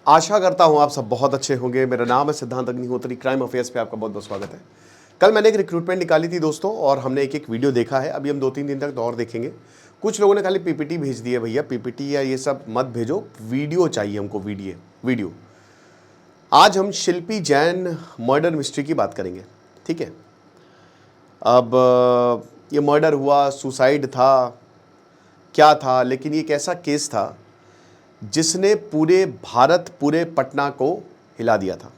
आशा करता हूं आप सब बहुत अच्छे होंगे। मेरा नाम है सिद्धांत अग्निहोत्री। क्राइम अफेयर्स पे आपका बहुत बहुत स्वागत है। कल मैंने एक रिक्रूटमेंट निकाली थी दोस्तों, और हमने एक एक वीडियो देखा है। अभी हम 2-3 दिन तक और देखेंगे। कुछ लोगों ने खाली पीपीटी भेज दी है। भैया पीपीटी या ये सब मत भेजो, वीडियो चाहिए हमको। वीडियो। आज हम शिल्पी जैन मर्डर मिस्ट्री की बात करेंगे, ठीक है। अब ये मर्डर हुआ, सुसाइड था, क्या था, लेकिन ये एक ऐसा केस था जिसने पूरे भारत, पूरे पटना को हिला दिया था,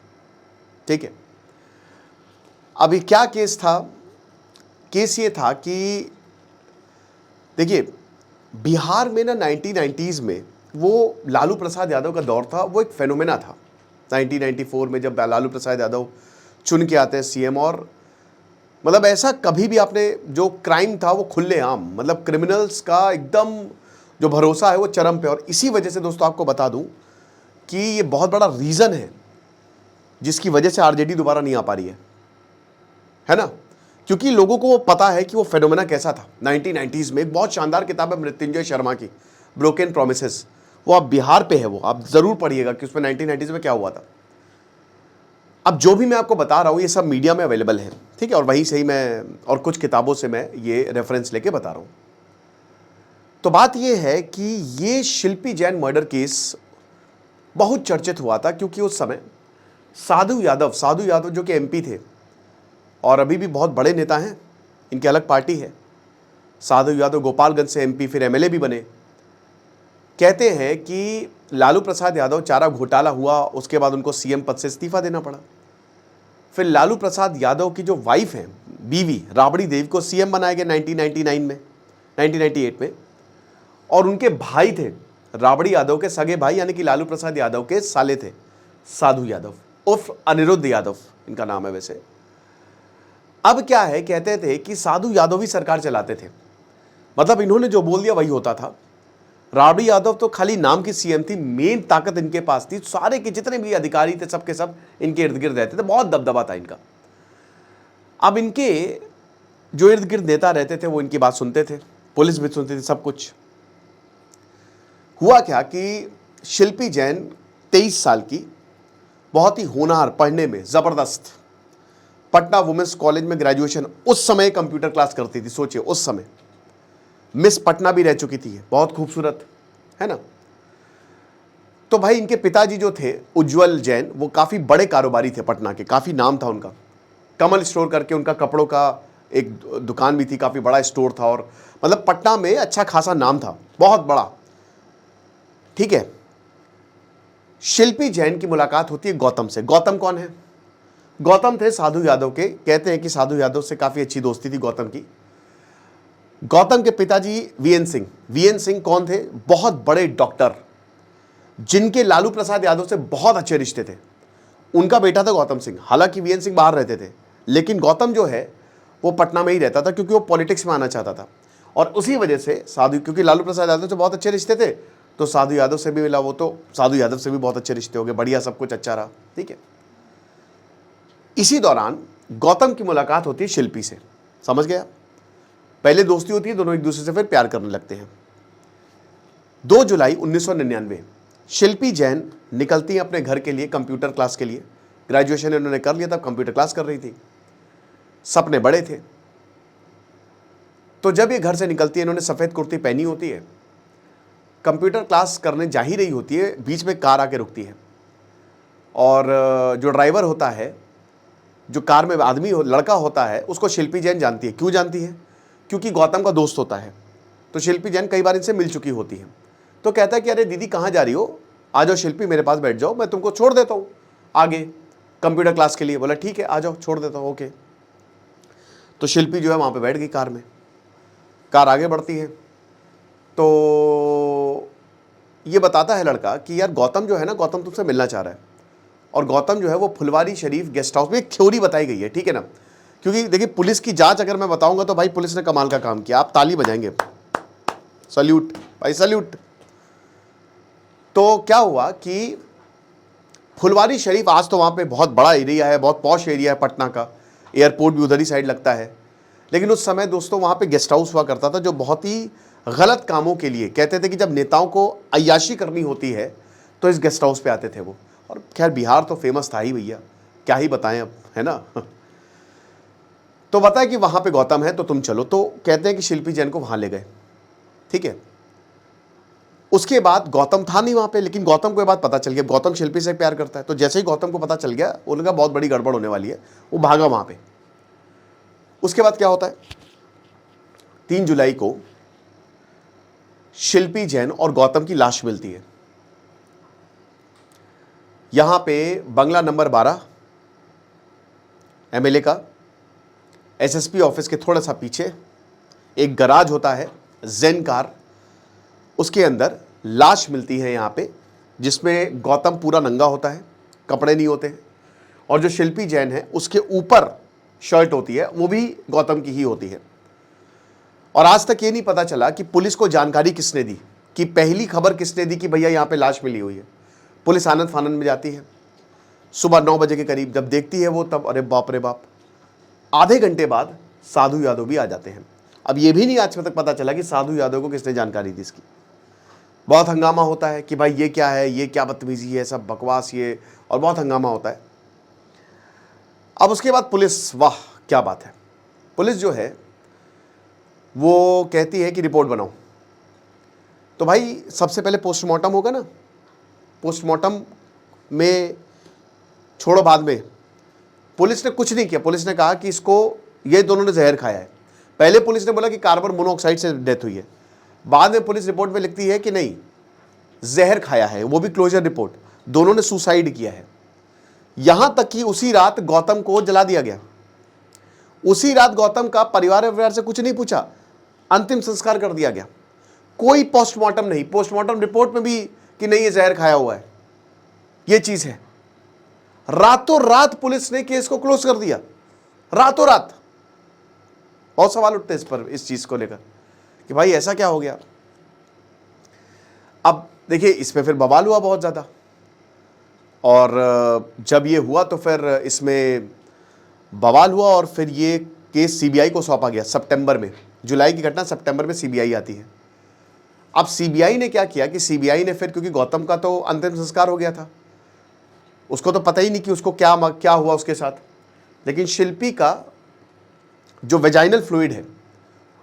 ठीक है। अभी क्या केस था? केस ये था कि देखिए, बिहार में ना 1990s में वो लालू प्रसाद यादव का दौर था। वो एक फेनोमेना था 1994 में, जब लालू प्रसाद यादव चुन के आते हैं सीएम। और मतलब ऐसा कभी भी आपने, जो क्राइम था वो खुलेआम, मतलब क्रिमिनल्स का एकदम जो भरोसा है वो चरम पे। और इसी वजह से दोस्तों आपको बता दूं कि ये बहुत बड़ा रीज़न है जिसकी वजह से आरजेडी दोबारा नहीं आ पा रही है ना। क्योंकि लोगों को वो पता है कि वो फेनोमेना कैसा था 1990s में। एक बहुत शानदार किताब है मृत्युंजय शर्मा की, ब्रोकन प्रोमिसेस। वो आप बिहार पे है, वो आप ज़रूर पढ़िएगा कि उसमें 1990s में क्या हुआ था। अब जो भी मैं आपको बता रहा हूँ ये सब मीडिया में अवेलेबल है, ठीक है। और वहीं से ही मैं, और कुछ किताबों से मैं ये रेफरेंस लेके बता रहा हूँ। तो बात ये है कि ये शिल्पी जैन मर्डर केस बहुत चर्चित हुआ था, क्योंकि उस समय साधु यादव जो कि एमपी थे और अभी भी बहुत बड़े नेता हैं, इनकी अलग पार्टी है। साधु यादव गोपालगंज से एमपी, फिर एमएलए भी बने। कहते हैं कि लालू प्रसाद यादव चारा घोटाला हुआ, उसके बाद उनको सीएम पद से इस्तीफा देना पड़ा। फिर लालू प्रसाद यादव की जो वाइफ है, बीवी राबड़ी देवी, को सीएम बनाया गया 1998 में। और उनके भाई थे राबड़ी यादव के सगे भाई, यानी कि लालू प्रसाद यादव के साले थे साधु यादव उर्फ अनिरुद्ध यादव, इनका नाम है वैसे। अब क्या है, कहते थे कि साधु यादव ही सरकार चलाते थे, मतलब इन्होंने जो बोल दिया वही होता था। राबड़ी यादव तो खाली नाम की सीएम थी, मेन ताकत इनके पास थी। सारे के जितने भी अधिकारी थे सबके सब इनके इर्द गिर्द रहते थे, बहुत दबदबा था इनका। अब इनके जो इर्द गिर्द नेता रहते थे वो इनकी बात सुनते थे, पुलिस भी सुनती थी, सब कुछ। हुआ क्या कि शिल्पी जैन 23 साल की, बहुत ही होनहार, पढ़ने में ज़बरदस्त, पटना वुमेन्स कॉलेज में ग्रेजुएशन, उस समय कंप्यूटर क्लास करती थी। सोचिए, उस समय मिस पटना भी रह चुकी थी, बहुत खूबसूरत है ना। तो भाई इनके पिताजी जो थे उज्जवल जैन, वो काफ़ी बड़े कारोबारी थे पटना के, काफ़ी नाम था उनका। कमल स्टोर करके उनका कपड़ों का एक दुकान भी थी, काफ़ी बड़ा स्टोर था। और मतलब पटना में अच्छा खासा नाम था, बहुत बड़ा, ठीक है। शिल्पी जैन की मुलाकात होती है गौतम से। गौतम कौन है? गौतम थे साधु यादव के। कहते हैं कि साधु यादव से काफ़ी अच्छी दोस्ती थी गौतम की। गौतम के पिताजी वीएन सिंह कौन थे? बहुत बड़े डॉक्टर, जिनके लालू प्रसाद यादव से बहुत अच्छे रिश्ते थे। उनका बेटा था गौतम सिंह। हालांकि वीएन सिंह बाहर रहते थे, लेकिन गौतम जो है वो पटना में ही रहता था, क्योंकि वो पॉलिटिक्स में आना चाहता था। और उसी वजह से साधु, क्योंकि लालू प्रसाद यादव से बहुत अच्छे रिश्ते थे, तो साधु यादव से भी मिला वो, तो साधु यादव से भी बहुत अच्छे रिश्ते हो गए, बढ़िया, सब कुछ अच्छा रहा, ठीक है। इसी दौरान गौतम की मुलाकात होती है शिल्पी से। समझ गया? पहले दोस्ती होती है, दोनों एक दूसरे से फिर प्यार करने लगते हैं। 2 जुलाई 1999 शिल्पी जैन निकलती हैं अपने घर के लिए, कंप्यूटर क्लास के लिए। ग्रेजुएशन इन्होंने कर लिया, तब कंप्यूटर क्लास कर रही थी, सपने बड़े थे। तो जब ये घर से निकलती है, इन्होंने सफ़ेद कुर्ती पहनी होती है, कंप्यूटर क्लास करने जा ही रही होती है, बीच में कार आके रुकती है। और जो ड्राइवर होता है, जो कार में आदमी लड़का होता है, उसको शिल्पी जैन जानती है। क्यों जानती है? क्योंकि गौतम का दोस्त होता है। तो शिल्पी जैन कई बार इनसे मिल चुकी होती है। तो कहता है कि अरे दीदी कहाँ जा रही हो, आ जाओ शिल्पी, मेरे पास बैठ जाओ, मैं तुमको छोड़ देता हूँ आगे कंप्यूटर क्लास के लिए। बोला ठीक है, आ जाओ, छोड़ देता हूँ, ओके। तो शिल्पी जो है वहाँ पे बैठ गई कार में। कार आगे बढ़ती है तो ये बताता है लड़का कि यार गौतम जो है ना, गौतम तुमसे मिलना चाह रहा है। और गौतम जो है वो फुलवारी शरीफ गेस्ट हाउस में, एक थ्योरी बताई गई है, ठीक है ना। क्योंकि देखिए, पुलिस की जांच अगर मैं बताऊंगा तो भाई पुलिस ने कमाल का काम किया, आप ताली बजाएंगे, सल्यूट भाई, सल्यूट। तो क्या हुआ कि फुलवारी शरीफ, आज तो वहाँ पे बहुत बड़ा एरिया है, बहुत पॉश एरिया है पटना का, एयरपोर्ट भी उधर ही साइड लगता है। लेकिन उस समय दोस्तों वहाँ पे गेस्ट हाउस हुआ करता था, जो बहुत ही गलत कामों के लिए, कहते थे कि जब नेताओं को अय्याशी करनी होती है तो इस गेस्ट हाउस पे आते थे वो। और खैर बिहार तो फेमस था ही भैया, क्या ही बताएं अब, है ना। तो बताया कि वहां पे गौतम है तो तुम चलो। तो कहते हैं कि शिल्पी जैन को वहां ले गए, ठीक है। उसके बाद गौतम था नहीं वहां पे, लेकिन गौतम को ये बात पता चल गया, गौतम शिल्पी से प्यार करता है। तो जैसे ही गौतम को पता चल गया, उनका बहुत बड़ी गड़बड़ होने वाली है, वो भागा वहां पे। उसके बाद क्या होता है, 3 जुलाई को शिल्पी जैन और गौतम की लाश मिलती है। यहां पे बंगला नंबर 12 एमएलए का, एसएसपी ऑफिस के थोड़ा सा पीछे एक गराज होता है, जेन कार, उसके अंदर लाश मिलती है यहां पे, जिसमें गौतम पूरा नंगा होता है, कपड़े नहीं होते हैं, और जो शिल्पी जैन है उसके ऊपर शर्ट होती है, वो भी गौतम की ही होती है। और आज तक ये नहीं पता चला कि पुलिस को जानकारी किसने दी, कि पहली खबर किसने दी कि भैया यहां पे लाश मिली हुई है। पुलिस आनंद फानंद में जाती है, सुबह 9 बजे के करीब जब देखती है वो, तब अरे बाप रे बाप, आधे घंटे बाद साधु यादव भी आ जाते हैं। अब ये भी नहीं आज तक पता चला कि साधु यादव को किसने जानकारी दी इसकी। बहुत हंगामा होता है कि भाई ये क्या है, ये क्या बदतमीजी है, सब बकवास ये, और बहुत हंगामा होता है। अब उसके बाद पुलिस, वाह क्या बात है, पुलिस जो है वो कहती है कि रिपोर्ट बनाओ। तो भाई सबसे पहले पोस्टमार्टम होगा ना, पोस्टमार्टम में छोड़ो बाद में, पुलिस ने कुछ नहीं किया। पुलिस ने कहा कि इसको, ये दोनों ने जहर खाया है। पहले पुलिस ने बोला कि कार्बन मोनोऑक्साइड से डेथ हुई है, बाद में पुलिस रिपोर्ट में लिखती है कि नहीं, जहर खाया है, वो भी क्लोजर रिपोर्ट, दोनों ने सुसाइड किया है। यहां तक कि उसी रात गौतम को जला दिया गया। उसी रात गौतम का परिवार से कुछ नहीं पूछा, अंतिम संस्कार कर दिया गया। कोई पोस्टमार्टम नहीं, पोस्टमार्टम रिपोर्ट में भी कि नहीं ये जहर खाया हुआ है, ये चीज है। रातों रात पुलिस ने केस को क्लोज कर दिया, रातों रात। बहुत सवाल उठते हैं इस पर, इस चीज को लेकर कि भाई ऐसा क्या हो गया। अब देखिए इस पे फिर बवाल हुआ बहुत ज्यादा, और जब ये हुआ तो फिर इसमें बवाल हुआ, और फिर ये केस सीबीआई को सौंपा गया सितंबर में। जुलाई की घटना, सितंबर में सीबीआई आती है। अब सीबीआई ने क्या किया कि सीबीआई ने फिर, क्योंकि गौतम का तो अंतिम संस्कार हो गया था, उसको तो पता ही नहीं कि उसको क्या हुआ उसके साथ, लेकिन शिल्पी का जो वेजाइनल फ्लूइड है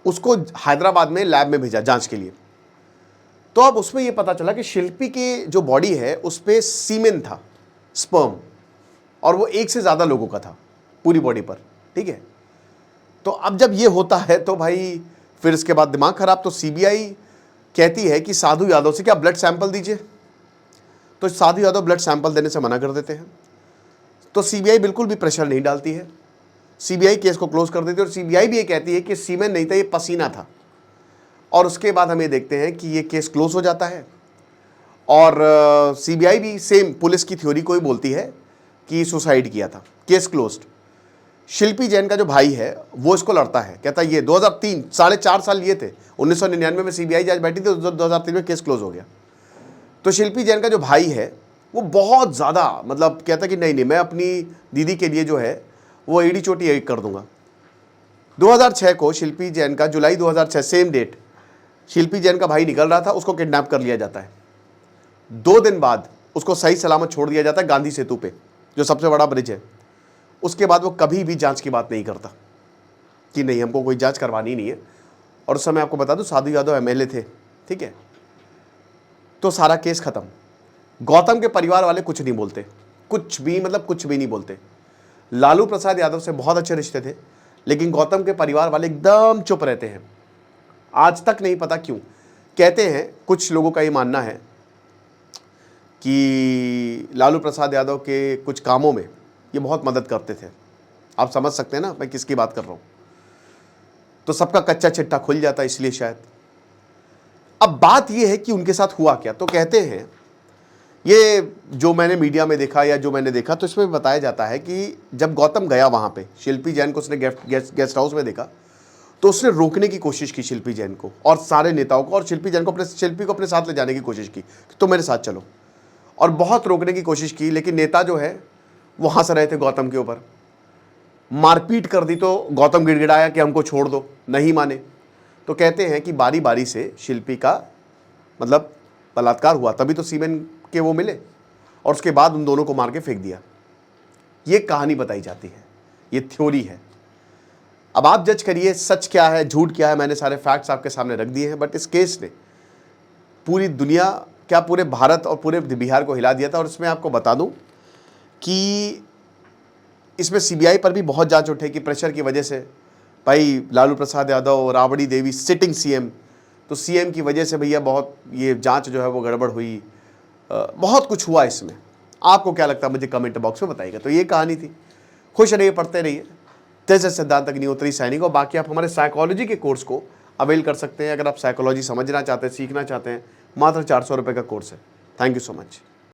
उसको हैदराबाद में लैब में भेजा जांच के लिए। तो अब उसमें यह पता चला कि शिल्पी की जो बॉडी है उस पर सीमेन था, स्पर्म, और वो 1 से ज्यादा लोगों का था पूरी बॉडी पर, ठीक है। तो अब जब ये होता है तो भाई फिर इसके बाद दिमाग खराब। तो सीबीआई कहती है कि साधु यादव से क्या ब्लड सैंपल दीजिए, तो साधु यादव ब्लड सैंपल देने से मना कर देते हैं। तो सीबीआई बिल्कुल भी प्रेशर नहीं डालती है, सीबीआई केस को क्लोज कर देती है। और सीबीआई भी ये कहती है कि सीमेन नहीं था, ये पसीना था। और उसके बाद हम ये देखते हैं कि ये केस क्लोज हो जाता है। और सीबीआई भी सेम पुलिस की थ्योरी को ही बोलती है कि सुसाइड किया था, केस क्लोज्ड। शिल्पी जैन का जो भाई है वो इसको लड़ता है, कहता है ये 2003, 4.5 साल ये थे, 1999 में सीबीआई जज बैठी थी, 2003 में केस क्लोज हो गया। तो शिल्पी जैन का जो भाई है वो बहुत ज़्यादा मतलब कहता है कि नहीं मैं अपनी दीदी के लिए जो है वो एड़ी चोटी एक कर दूंगा। 2006 को शिल्पी जैन का, जुलाई 2006 सेम डेट, शिल्पी जैन का भाई निकल रहा था, उसको किडनैप कर लिया जाता है। 2 दिन बाद उसको सही सलामत छोड़ दिया जाता है गांधी सेतु पे, जो सबसे बड़ा ब्रिज है। उसके बाद वो कभी भी जांच की बात नहीं करता कि नहीं हमको कोई जांच करवानी नहीं है। और उस समय आपको बता दूं साधु यादव एमएलए थे, ठीक है। तो सारा केस खत्म। गौतम के परिवार वाले कुछ नहीं बोलते, कुछ भी, मतलब कुछ भी नहीं बोलते। लालू प्रसाद यादव से बहुत अच्छे रिश्ते थे, लेकिन गौतम के परिवार वाले एकदम चुप रहते हैं। आज तक नहीं पता क्यों। कहते हैं कुछ लोगों का ये मानना है कि लालू प्रसाद यादव के कुछ कामों में ये बहुत मदद करते थे। आप समझ सकते हैं ना मैं किसकी बात कर रहा हूं। तो सबका कच्चा चिट्ठा खुल जाता, इसलिए शायद। अब बात यह है कि उनके साथ हुआ क्या। तो कहते हैं, ये जो मैंने मीडिया में देखा या जो मैंने देखा, तो इसमें बताया जाता है कि जब गौतम गया वहां पे, शिल्पी जैन को उसने गेस्ट हाउस में देखा, तो उसने रोकने की कोशिश की शिल्पी जैन को और सारे नेताओं को, और शिल्पी जैन को शिल्पी को अपने साथ ले जाने की कोशिश की, तो मेरे साथ चलो, और बहुत रोकने की कोशिश की। लेकिन नेता जो है वो हंस रहे थे गौतम के ऊपर, मारपीट कर दी। तो गौतम गिड़गिड़ाया कि हमको छोड़ दो, नहीं माने। तो कहते हैं कि बारी बारी से शिल्पी का मतलब बलात्कार हुआ, तभी तो सीमेन के वो मिले और उसके बाद उन दोनों को मार के फेंक दिया। ये कहानी बताई जाती है, ये थ्योरी है। अब आप जज करिए सच क्या है झूठ क्या है। मैंने सारे फैक्ट्स आपके सामने रख दिए हैं, बट इस केस ने पूरी दुनिया क्या पूरे भारत और पूरे बिहार को हिला दिया था। और इसमें आपको बता दूं कि इसमें सीबीआई पर भी बहुत जांच उठेगी प्रेशर की वजह से। भाई लालू प्रसाद यादव, राबड़ी देवी सिटिंग सीएम, तो सीएम की वजह से भैया बहुत ये जांच जो है वो गड़बड़ हुई, बहुत कुछ हुआ इसमें। आपको क्या लगता है मुझे कमेंट बॉक्स में बताइएगा। तो ये कहानी थी। खुश रहिए, पढ़ते रहिए। तेज सिद्धांत अग्निहोत्री सैनिक। और बाकी आप हमारे साइकोलॉजी के कोर्स को अवेल कर सकते हैं अगर आप साइकोलॉजी समझना चाहते हैं, सीखना चाहते हैं। मात्र 400 रुपये का कोर्स है। Thank you so much.